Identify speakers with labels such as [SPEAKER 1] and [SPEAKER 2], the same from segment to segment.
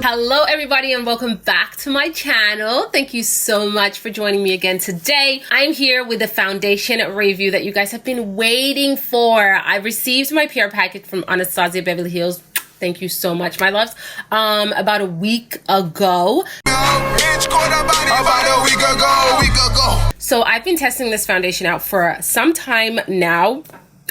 [SPEAKER 1] Hello everybody and welcome back to my channel. Thank you so much for joining me again today. I'm here with a foundation review that you guys have been waiting for. I received my PR packet from Anastasia Beverly Hills. Thank you so much, my loves. About a week ago. So I've been testing this foundation out for some time now.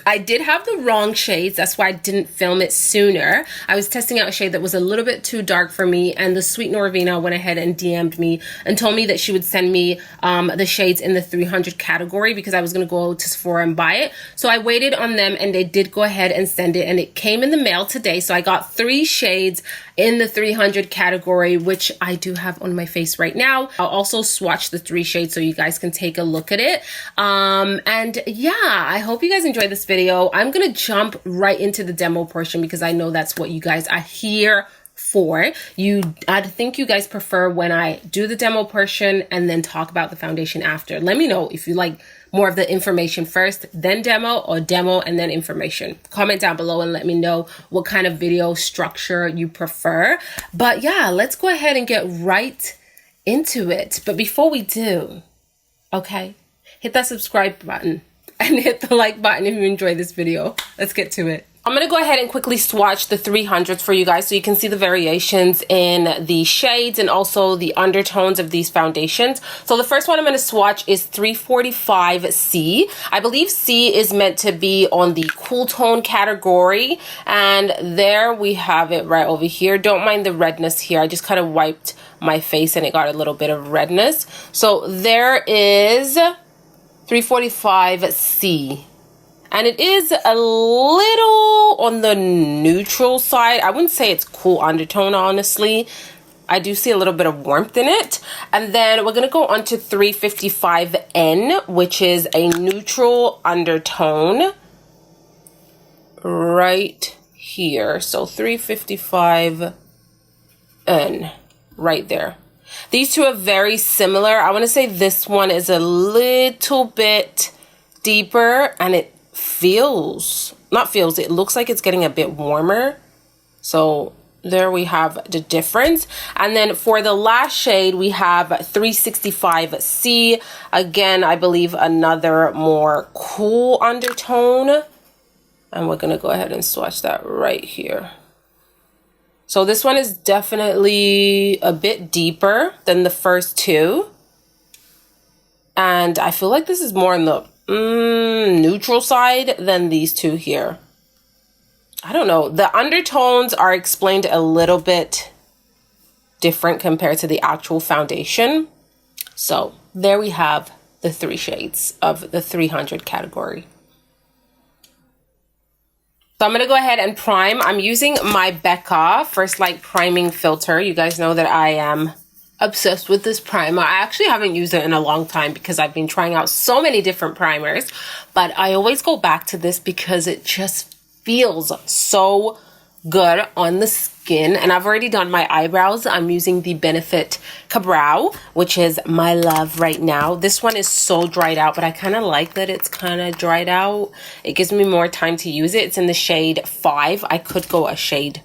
[SPEAKER 1] I did have the wrong shades, that's why I didn't film it sooner. I was testing out a shade that was a little bit too dark for me, and the sweet Norvina went ahead and DM'd me and told me that she would send me the shades in the 300 category because I was going to go to Sephora and buy it. So I waited on them and they did go ahead and send it, and it came in the mail today. So I got 3 shades in the 300 category, which I do have on my face right now. I'll also swatch the 3 shades so you guys can take a look at it. And yeah, I hope you guys enjoyed this video. I'm gonna jump right into the demo portion because I know that's what you guys are here for. I think you guys prefer when I do the demo portion and then talk about the foundation after. Let me know if you like more of the information first, then demo, or demo and then information. Comment down below and let me know what kind of video structure you prefer. But yeah, let's go ahead and get right into it. But before we do, okay, hit that subscribe button and hit the like button if you enjoyed this video. Let's get to it. I'm gonna go ahead and quickly swatch the 300s for you guys so you can see the variations in the shades and also the undertones of these foundations. So the first one I'm gonna swatch is 345C. I believe C is meant to be on the cool tone category, and there we have it right over here. Don't mind the redness here. I just kind of wiped my face and it got a little bit of redness. So there is 345C. And it is a little on the neutral side. I wouldn't say it's cool undertone, honestly. I do see a little bit of warmth in it. And then we're going to go on to 355N, which is a neutral undertone right here. So 355N right there. These two are very similar. I want to say this one is a little bit deeper, and it it looks like it's getting a bit warmer. So there we have the difference. And then for the last shade, we have 365C. Again, I believe another more cool undertone. And we're going to go ahead and swatch that right here. So this one is definitely a bit deeper than the first two. And I feel like this is more in the neutral side than these two here. I don't know. The undertones are explained a little bit different compared to the actual foundation. So there we have the 3 shades of the 300 category. So I'm going to go ahead and prime. I'm using my Becca First Light Priming Filter. You guys know that I am obsessed with this primer. I actually haven't used it in a long time because I've been trying out so many different primers. But I always go back to this because it just feels so good on the skin. And I've already done my eyebrows. I'm using the Benefit Cabrow, which is my love right now. This one is so dried out, but I kind of like that it's kind of dried out. It gives me more time to use it. It's in the shade 5. I could go a shade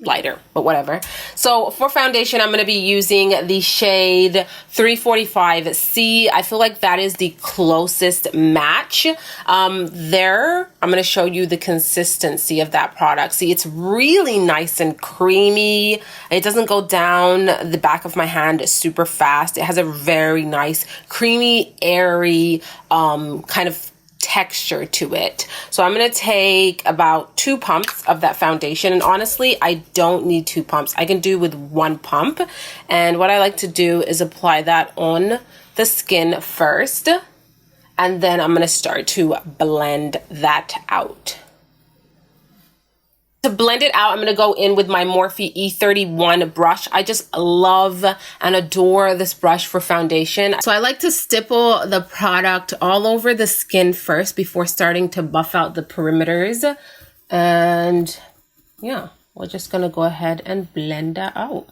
[SPEAKER 1] lighter, but whatever. So for foundation, I'm going to be using the shade 345C. I feel like that is the closest match. I'm going to show you the consistency of that product. See, it's really nice and creamy. It doesn't go down the back of my hand super fast. It has a very nice, creamy, airy kind of texture to it. So I'm going to take about 2 pumps of that foundation, and honestly I don't need 2 pumps. I can do with 1 pump, and what I like to do is apply that on the skin first, and then I'm going to start to blend that out. To blend it out, I'm going to go in with my Morphe E31 brush. I just love and adore this brush for foundation. So I like to stipple the product all over the skin first before starting to buff out the perimeters. And yeah, we're just going to go ahead and blend that out.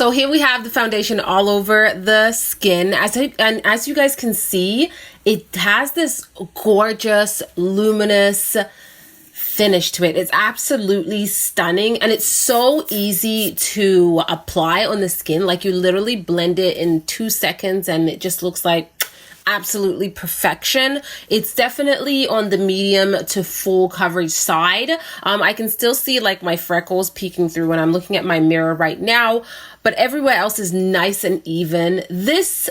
[SPEAKER 1] So here we have the foundation all over the skin. As you guys can see, it has this gorgeous, luminous finish to it. It's absolutely stunning, and it's so easy to apply on the skin. Like, you literally blend it in 2 seconds and it just looks like absolutely perfection. It's definitely on the medium to full coverage side. I can still see like my freckles peeking through when I'm looking at my mirror right now, but everywhere else is nice and even. This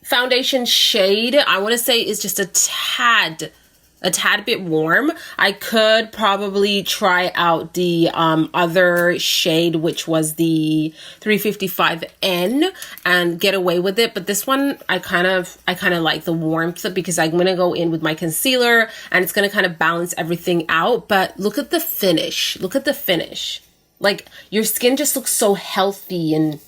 [SPEAKER 1] foundation shade, I want to say, is just a tad bit warm. I could probably try out the other shade, which was the 355N, and get away with it. But this one, I kind of like the warmth, because I'm going to go in with my concealer and it's going to kind of balance everything out. But look at the finish. Look at the finish. Like, your skin just looks so healthy and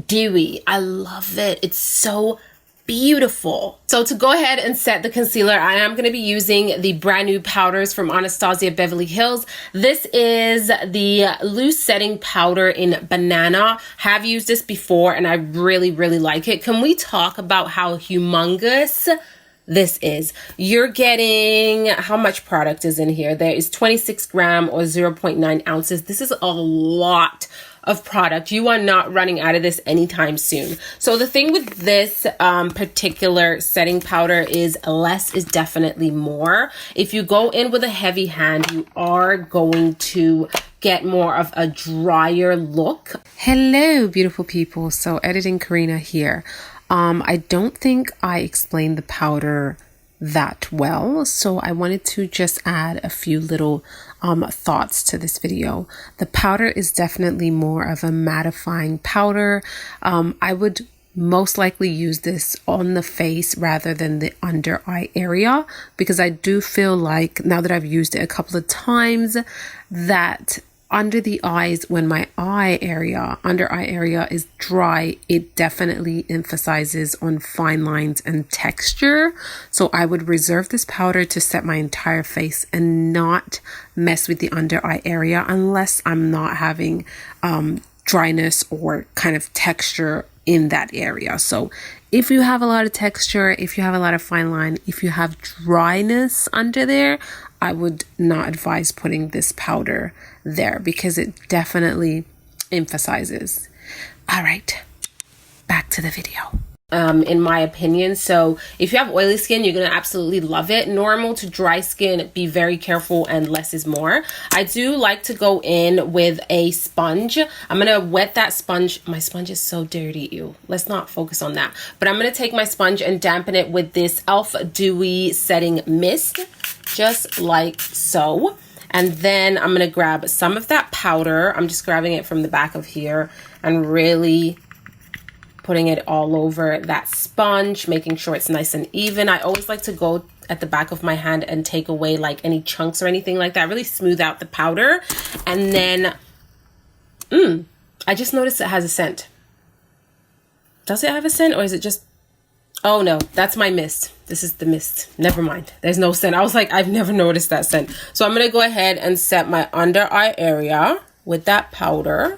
[SPEAKER 1] dewy. I love it. It's so beautiful. So to go ahead and set the concealer, I am going to be using the brand new powders from Anastasia Beverly Hills. This is the loose setting powder in banana. Have used this before and I really like it. Can we talk about how humongous this is? You're getting, how much product is in here? There is 26 gram or 0.9 ounces. This is a lot of product. You are not running out of this anytime soon. So the thing with this particular setting powder is less is definitely more. If you go in with a heavy hand, you are going to get more of a drier look. Hello, beautiful people. So editing Karina here. I don't think I explained the powder that well, so I wanted to just add a few little thoughts to this video. The powder is definitely more of a mattifying powder. I would most likely use this on the face rather than the under eye area, because I do feel like, now that I've used it a couple of times, that under the eyes, when my under eye area is dry, it definitely emphasizes on fine lines and texture. So I would reserve this powder to set my entire face and not mess with the under eye area unless I'm not having dryness or kind of texture in that area. So if you have a lot of texture, if you have a lot of fine line, if you have dryness under there, I would not advise putting this powder there because it definitely emphasizes. All right, back to the video. In my opinion, so if you have oily skin, you're gonna absolutely love it. Normal to dry skin, be very careful, and less is more. I do like to go in with a sponge. I'm gonna wet that sponge. My sponge is so dirty, ew. Let's not focus on that. But I'm gonna take my sponge and dampen it with this e.l.f. Dewy Setting Mist, just like so. And then I'm gonna grab some of that powder. I'm just grabbing it from the back of here and really putting it all over that sponge, making sure it's nice and even. I always like to go at the back of my hand and take away like any chunks or anything like that, really smooth out the powder. And then, I just noticed it has a scent. Does it have a scent, or is it just, oh no, that's my mist. This is the mist. Never mind. There's no scent. I was like, I've never noticed that scent. So I'm going to go ahead and set my under eye area with that powder.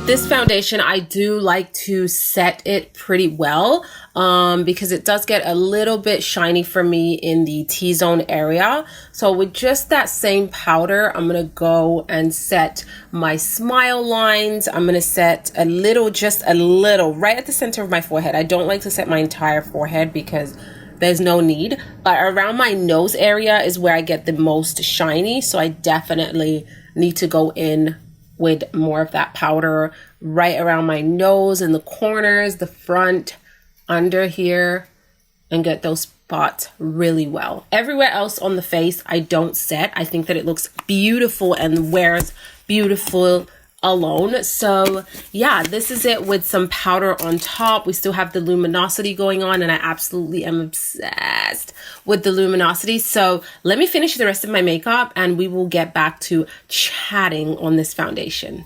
[SPEAKER 1] This foundation, I do like to set it pretty well because it does get a little bit shiny for me in the T-zone area. So with just that same powder, I'm going to go and set my smile lines. I'm going to set a little, just a little, right at the center of my forehead. I don't like to set my entire forehead because there's no need. But around my nose area is where I get the most shiny. So I definitely need to go in with more of that powder right around my nose and the corners, the front, under here, and get those spots really well. Everywhere else on the face, I don't set. I think that it looks beautiful and wears beautiful alone. So yeah, this is it with some powder on top. We still have the luminosity going on, and I absolutely am obsessed with the luminosity. So let me finish the rest of my makeup and we will get back to chatting on this foundation.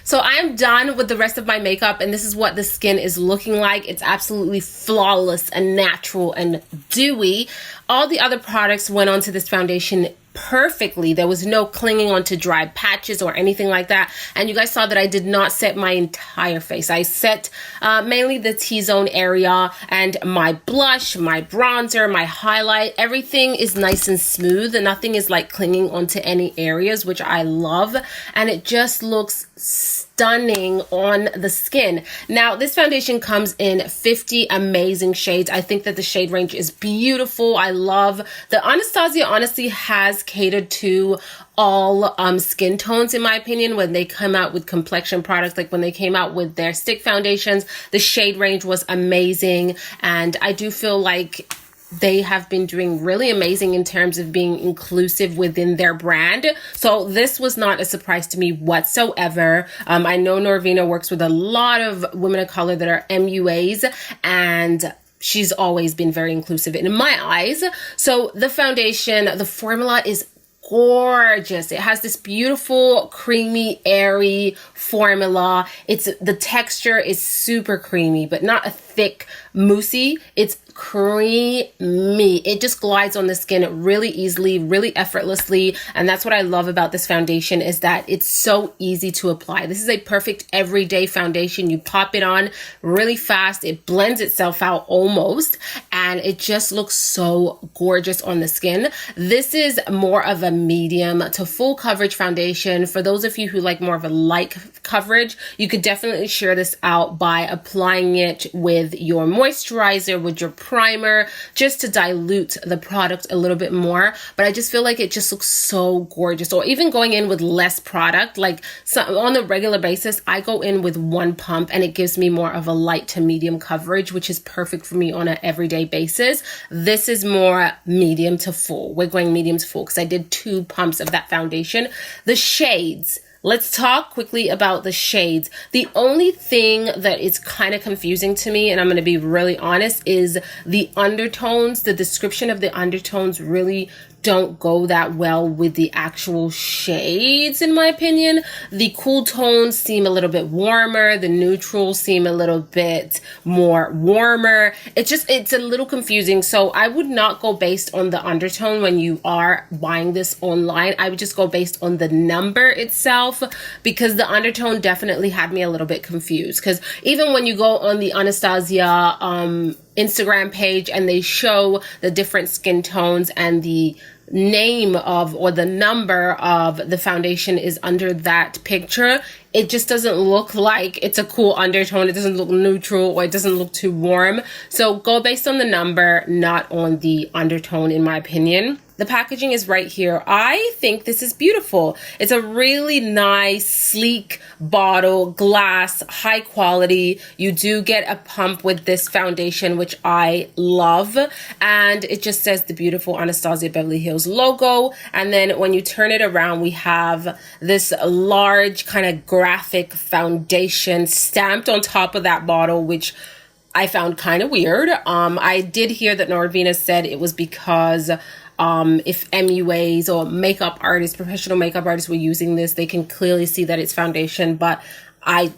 [SPEAKER 1] So I'm done with the rest of my makeup, and this is what the skin is looking like. It's absolutely flawless and natural and dewy. All the other products went onto this foundation perfectly. There was no clinging onto dry patches or anything like that. And you guys saw that I did not set my entire face. I set mainly the T-zone area and my blush, my bronzer, my highlight. Everything is nice and smooth and nothing is like clinging onto any areas, which I love. And it just looks stunning on the skin. Now, this foundation comes in 50 amazing shades. I think that the shade range is beautiful. I love the Anastasia honestly has catered to all skin tones, in my opinion. When they come out with complexion products, like when they came out with their stick foundations, the shade range was amazing. And I do feel like they have been doing really amazing in terms of being inclusive within their brand. So this was not a surprise to me whatsoever. I know Norvina works with a lot of women of color that are MUAs, and she's always been very inclusive in my eyes. So the foundation, the formula is gorgeous. It has this beautiful, creamy, airy formula. The texture is super creamy, but not a thick, moussey. It's creamy. It just glides on the skin really easily, really effortlessly. And that's what I love about this foundation, is that it's so easy to apply. This is a perfect everyday foundation. You pop it on really fast. It blends itself out almost, and it just looks so gorgeous on the skin. This is more of a medium to full coverage foundation. For those of you who like more of a light coverage, you could definitely share this out by applying it with your moisturizer, with your primer, just to dilute the product a little bit more. But I just feel like it just looks so gorgeous. Or even going in with less product, like on a regular basis, I go in with one pump and it gives me more of a light to medium coverage, which is perfect for me on an everyday basis. This is more medium to full. We're going medium to full because I did 2 pumps of that foundation. The shades. Let's talk quickly about the shades. The only thing that is kind of confusing to me, and I'm going to be really honest, is the undertones. The description of the undertones really don't go that well with the actual shades, in my opinion. The cool tones seem a little bit warmer. The neutrals seem a little bit more warmer. It's a little confusing. So I would not go based on the undertone when you are buying this online. I would just go based on the number itself, because the undertone definitely had me a little bit confused. Because even when you go on the Anastasia Instagram page and they show the different skin tones and the name of or the number of the foundation is under that picture, it just doesn't look like it's a cool undertone. It doesn't look neutral, or it doesn't look too warm. So go based on the number, not on the undertone, in my opinion. The packaging is right here. I think this is beautiful. It's a really nice, sleek bottle, glass, high quality. You do get a pump with this foundation, which I love. And it just says the beautiful Anastasia Beverly Hills logo. And then when you turn it around, we have this large kind of graphic foundation stamped on top of that bottle, which I found kind of weird. I did hear that Norvina said it was because if MUAs or makeup artists, professional makeup artists were using this, they can clearly see that it's foundation. But I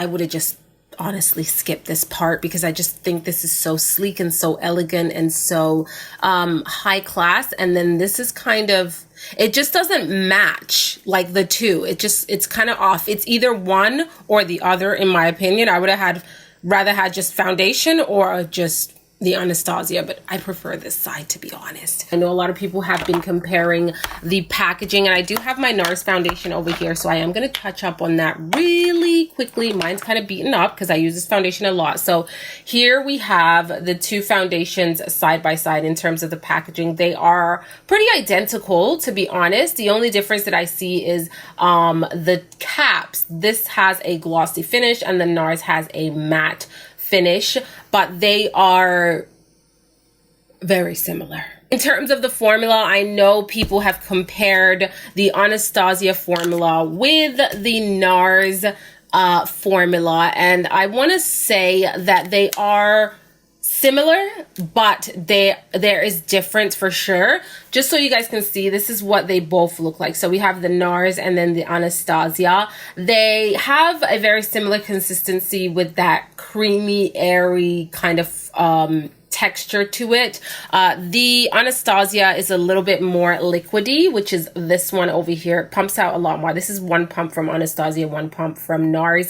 [SPEAKER 1] would have just honestly skipped this part because I just think this is so sleek and so elegant and so high class. And then this is kind of, it just doesn't match like the two. It's kind of off. It's either one or the other, in my opinion. I would have rather had just foundation or just the Anastasia, but I prefer this side, to be honest. I know a lot of people have been comparing the packaging, and I do have my NARS foundation over here, so I am going to touch up on that really quickly. Mine's kind of beaten up because I use this foundation a lot. So here we have the two foundations side by side in terms of the packaging. They are pretty identical, to be honest. The only difference that I see is the caps. This has a glossy finish and the NARS has a matte finish, but they are very similar. In terms of the formula, I know people have compared the Anastasia formula with the NARS formula, and I want to say that they are similar, but there is difference for sure. Just so you guys can see, this is what they both look like. So we have the NARS and then the Anastasia. They have a very similar consistency with that creamy, airy kind of texture to it. The Anastasia is a little bit more liquidy, which is this one over here. It pumps out a lot more. This is one pump from Anastasia, one pump from NARS.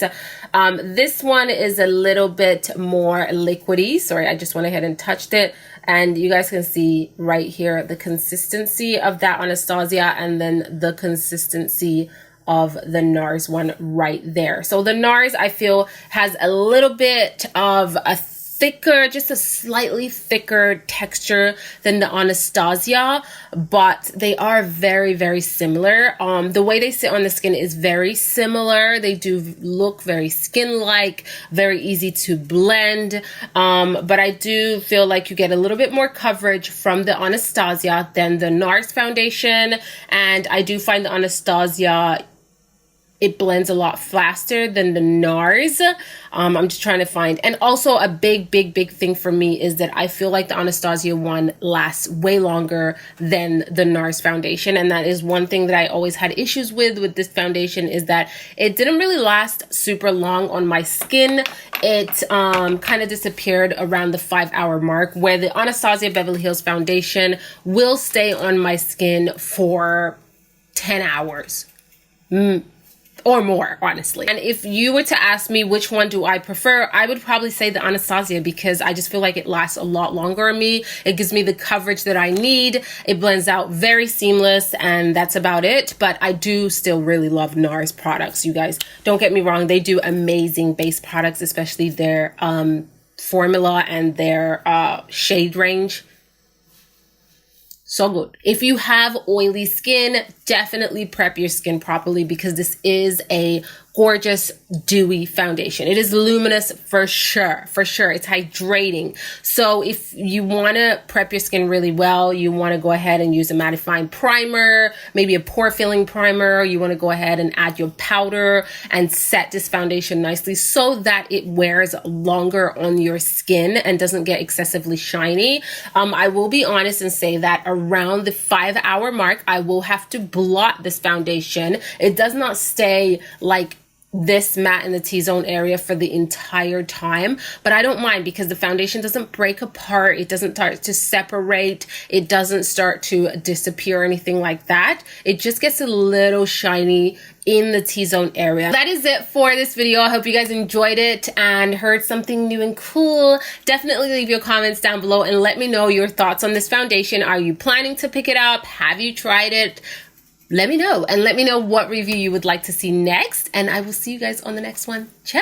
[SPEAKER 1] This one is a little bit more liquidy. Sorry, I just went ahead and touched it. And you guys can see right here the consistency of that Anastasia and then the consistency of the NARS one right there. So the NARS, I feel, has a little bit of a thicker, just a slightly thicker texture than the Anastasia, but they are very, very similar. The way they sit on the skin is very similar. They do look very skin-like, very easy to blend, but I do feel like you get a little bit more coverage from the Anastasia than the NARS foundation, and I do find the Anastasia, it blends a lot faster than the NARS. I'm just trying to find. And also a big thing for me is that I feel like the Anastasia one lasts way longer than the NARS foundation. And that is one thing that I always had issues with this foundation, is that it didn't really last super long on my skin. It kind of disappeared around the 5-hour mark, where the Anastasia Beverly Hills foundation will stay on my skin for 10 hours. Or more, honestly. And if you were to ask me which one do I prefer, I would probably say the Anastasia, because I just feel like it lasts a lot longer on me. It gives me the coverage that I need. It blends out very seamless, and that's about it. But I do still really love NARS products, you guys. Don't get me wrong. They do amazing base products, especially their formula and their shade range. So good. If you have oily skin, definitely prep your skin properly, because this is a gorgeous dewy foundation. It is luminous for sure, for sure. It's hydrating. So if you want to prep your skin really well, you want to go ahead and use a mattifying primer, maybe a pore filling primer. You want to go ahead and add your powder and set this foundation nicely so that it wears longer on your skin and doesn't get excessively shiny. I will be honest and say that around the 5-hour mark, I will have to blot this foundation. It does not stay like this matte in the T-zone area for the entire time, but I don't mind, because the foundation doesn't break apart. It doesn't start to separate. It doesn't start to disappear or anything like that. It just gets a little shiny in the T-zone area. That is it for this video. I hope you guys enjoyed it and heard something new and cool. Definitely leave your comments down below and let me know your thoughts on this foundation. Are you planning to pick it up? Have you tried it? Let me know, and let me know what review you would like to see next, and I will see you guys on the next one. Ciao!